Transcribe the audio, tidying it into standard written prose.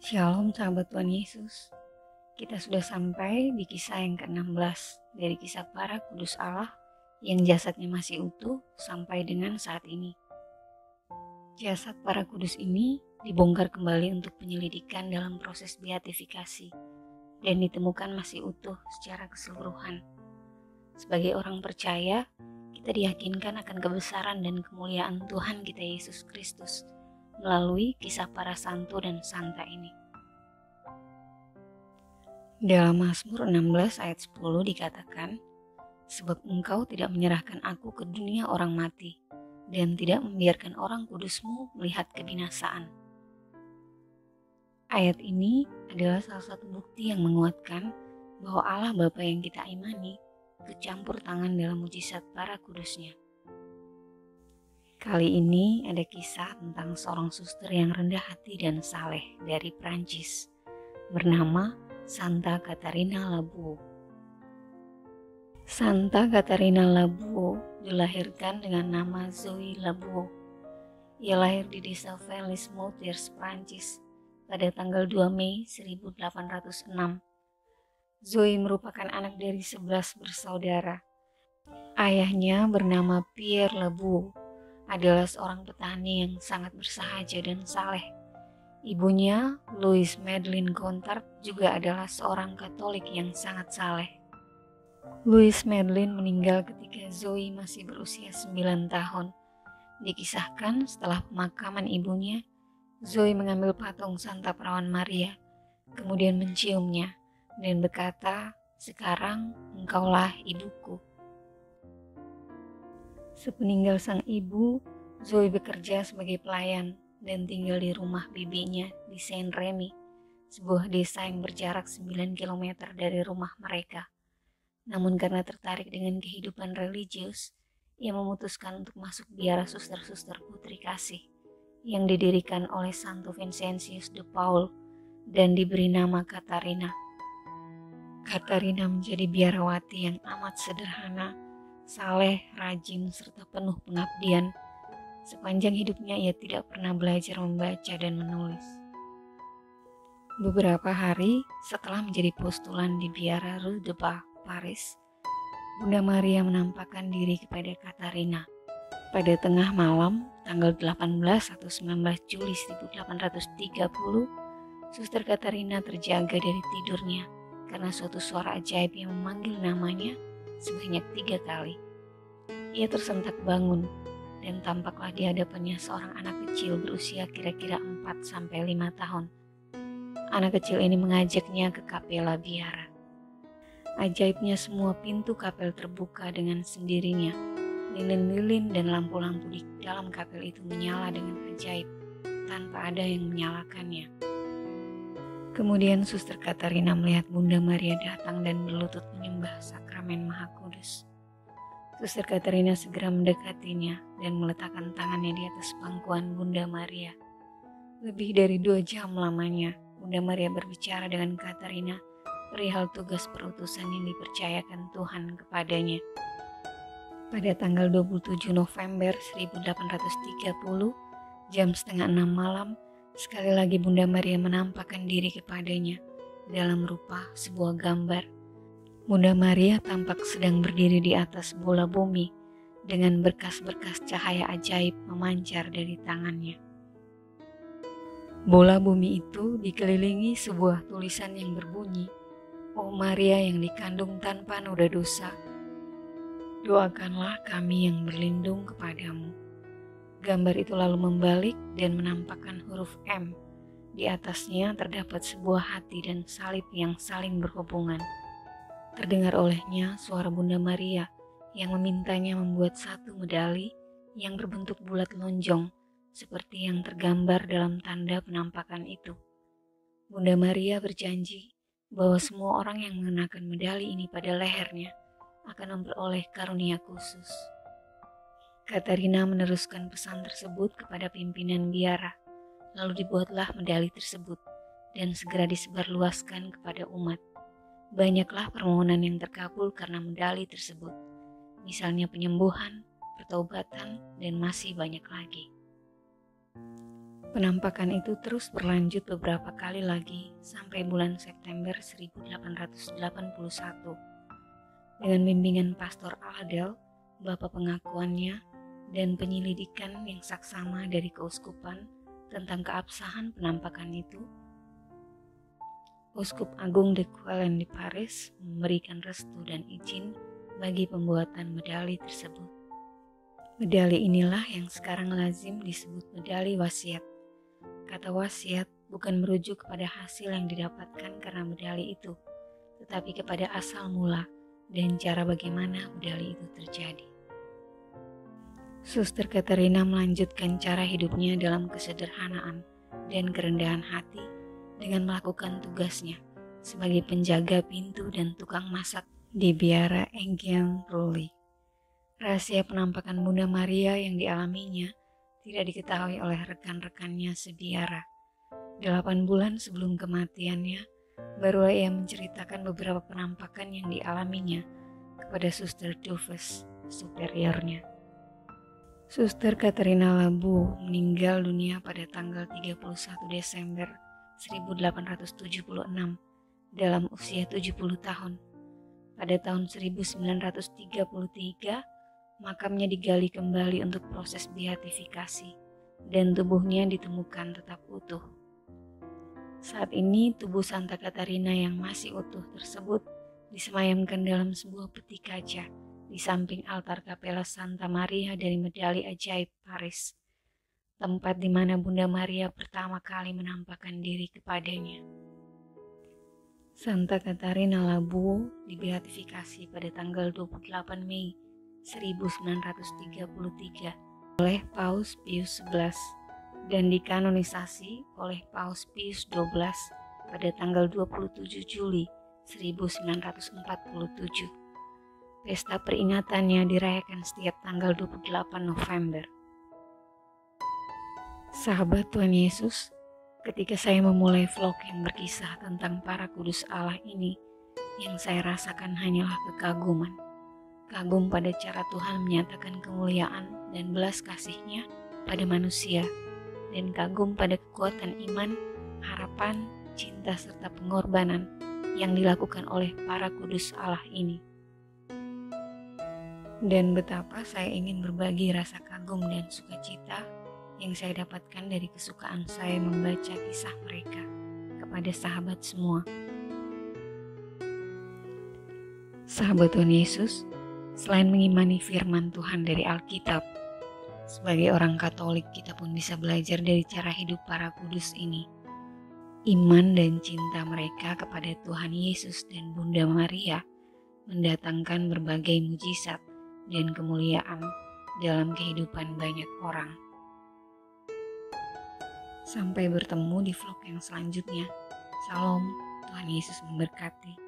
Shalom sahabat Tuhan Yesus. Kita sudah sampai di kisah yang ke-16 dari kisah para kudus Allah yang jasadnya masih utuh sampai dengan saat ini. Jasad para kudus ini dibongkar kembali untuk penyelidikan dalam proses beatifikasi dan ditemukan masih utuh secara keseluruhan. Sebagai orang percaya, kita diyakinkan akan kebesaran dan kemuliaan Tuhan kita Yesus Kristus melalui kisah para santo dan santa ini. Dalam Mazmur 16 ayat 10 dikatakan, "Sebab engkau tidak menyerahkan aku ke dunia orang mati, dan tidak membiarkan orang kudusmu melihat kebinasaan." Ayat ini adalah salah satu bukti yang menguatkan bahwa Allah Bapa yang kita imani kecampur tangan dalam mujizat para kudusnya. Kali ini ada kisah tentang seorang suster yang rendah hati dan saleh dari Prancis, bernama Santa Catarina Laboux. Santa Catarina Laboux dilahirkan dengan nama Zoe Laboux. Ia lahir di desa Fels-Moutiers, Prancis pada tanggal 2 Mei 1806. Zoe merupakan anak dari 11 bersaudara. Ayahnya bernama Pierre Laboux, adalah seorang petani yang sangat bersahaja dan saleh. Ibunya, Louise Madeleine Gontard, juga adalah seorang Katolik yang sangat saleh. Louise Madeleine meninggal ketika Zoe masih berusia 9 tahun. Dikisahkan setelah pemakaman ibunya, Zoe mengambil patung Santa Perawan Maria, kemudian menciumnya dan berkata, "Sekarang engkaulah ibuku." Sepeninggal sang ibu, Zoe bekerja sebagai pelayan dan tinggal di rumah bibinya di Saint-Rémy, sebuah desa yang berjarak 9 km dari rumah mereka. Namun karena tertarik dengan kehidupan religius, ia memutuskan untuk masuk biara suster-suster putri kasih yang didirikan oleh Santo Vincentius de Paul dan diberi nama Catarina. Catarina menjadi biarawati yang amat sederhana, saleh, rajin, serta penuh pengabdian. Sepanjang hidupnya ia tidak pernah belajar membaca dan menulis. Beberapa hari setelah menjadi postulan di biara Rue de Bar, Paris, Bunda Maria menampakkan diri kepada Catarina. Pada tengah malam, tanggal 18 atau 19 Juli 1830, Suster Catarina terjaga dari tidurnya karena suatu suara ajaib yang memanggil namanya sebanyak 3 kali. Ia tersentak bangun dan tampaklah di hadapannya seorang anak kecil berusia kira-kira 4-5 tahun. Anak kecil ini mengajaknya ke kapela biara. Ajaibnya semua pintu kapel terbuka dengan sendirinya. Lilin-lilin dan lampu-lampu di dalam kapel itu menyala dengan ajaib tanpa ada yang menyalakannya. Kemudian Suster Catarina melihat Bunda Maria datang dan berlutut menyembah sakramen Maha Kudus. Suster Catarina segera mendekatinya dan meletakkan tangannya di atas pangkuan Bunda Maria. Lebih dari 2 jam lamanya, Bunda Maria berbicara dengan Catarina perihal tugas perutusan yang dipercayakan Tuhan kepadanya. Pada tanggal 27 November 1830, jam 5:30 malam, sekali lagi Bunda Maria menampakkan diri kepadanya dalam rupa sebuah gambar. Bunda Maria tampak sedang berdiri di atas bola bumi dengan berkas-berkas cahaya ajaib memancar dari tangannya. Bola bumi itu dikelilingi sebuah tulisan yang berbunyi, "Oh Maria yang dikandung tanpa noda dosa, doakanlah kami yang berlindung kepadamu." Gambar itu lalu membalik dan menampakkan huruf M. Di atasnya terdapat sebuah hati dan salib yang saling berhubungan. Terdengar olehnya suara Bunda Maria yang memintanya membuat satu medali yang berbentuk bulat lonjong seperti yang tergambar dalam tanda penampakan itu. Bunda Maria berjanji bahwa semua orang yang mengenakan medali ini pada lehernya akan memperoleh karunia khusus. Catarina meneruskan pesan tersebut kepada pimpinan biara, lalu dibuatlah medali tersebut dan segera disebarluaskan kepada umat. Banyaklah permohonan yang terkabul karena medali tersebut, misalnya penyembuhan, pertobatan, dan masih banyak lagi. Penampakan itu terus berlanjut beberapa kali lagi sampai bulan September 1881. Dengan bimbingan Pastor Aladel, bapa pengakuannya, dan penyelidikan yang saksama dari keuskupan tentang keabsahan penampakan itu, Uskup Agung de Quellen di Paris memberikan restu dan izin bagi pembuatan medali tersebut. Medali inilah yang sekarang lazim disebut medali wasiat. Kata wasiat bukan merujuk kepada hasil yang didapatkan karena medali itu, tetapi kepada asal mula dan cara bagaimana medali itu terjadi. Suster Katarina melanjutkan cara hidupnya dalam kesederhanaan dan kerendahan hati dengan melakukan tugasnya sebagai penjaga pintu dan tukang masak di biara Enghien Rully. Rahasia penampakan Bunda Maria yang dialaminya tidak diketahui oleh rekan-rekannya sebiara. 8 bulan sebelum kematiannya, barulah ia menceritakan beberapa penampakan yang dialaminya kepada Suster Duves, superiornya. Suster Katarina Labu meninggal dunia pada tanggal 31 Desember 1876 dalam usia 70 tahun. Pada tahun 1933, makamnya digali kembali untuk proses beatifikasi dan tubuhnya ditemukan tetap utuh. Saat ini tubuh Santa Katarina yang masih utuh tersebut disemayamkan dalam sebuah peti kaca di samping altar Kapela Santa Maria dari Medali Ajaib Paris, tempat di mana Bunda Maria pertama kali menampakkan diri kepadanya. Santa Katarina Labu dibeatifikasi pada tanggal 28 Mei 1933 oleh Paus Pius XI dan dikanonisasi oleh Paus Pius XII pada tanggal 27 Juli 1947. Pesta peringatannya dirayakan setiap tanggal 28 November. Sahabat Tuhan Yesus, ketika saya memulai vlog yang berkisah tentang para kudus Allah ini, yang saya rasakan hanyalah kekaguman. Kagum pada cara Tuhan menyatakan kemuliaan dan belas kasih-Nya pada manusia, dan kagum pada kekuatan iman, harapan, cinta, serta pengorbanan yang dilakukan oleh para kudus Allah ini. Dan betapa saya ingin berbagi rasa kagum dan sukacita yang saya dapatkan dari kesukaan saya membaca kisah mereka kepada sahabat semua. Sahabat Tuhan Yesus, selain mengimani firman Tuhan dari Alkitab, sebagai orang Katolik kita pun bisa belajar dari cara hidup para kudus ini. Iman dan cinta mereka kepada Tuhan Yesus dan Bunda Maria mendatangkan berbagai mujizat dan kemuliaan dalam kehidupan banyak orang. Sampai bertemu di vlog yang selanjutnya. Salam, Tuhan Yesus memberkati.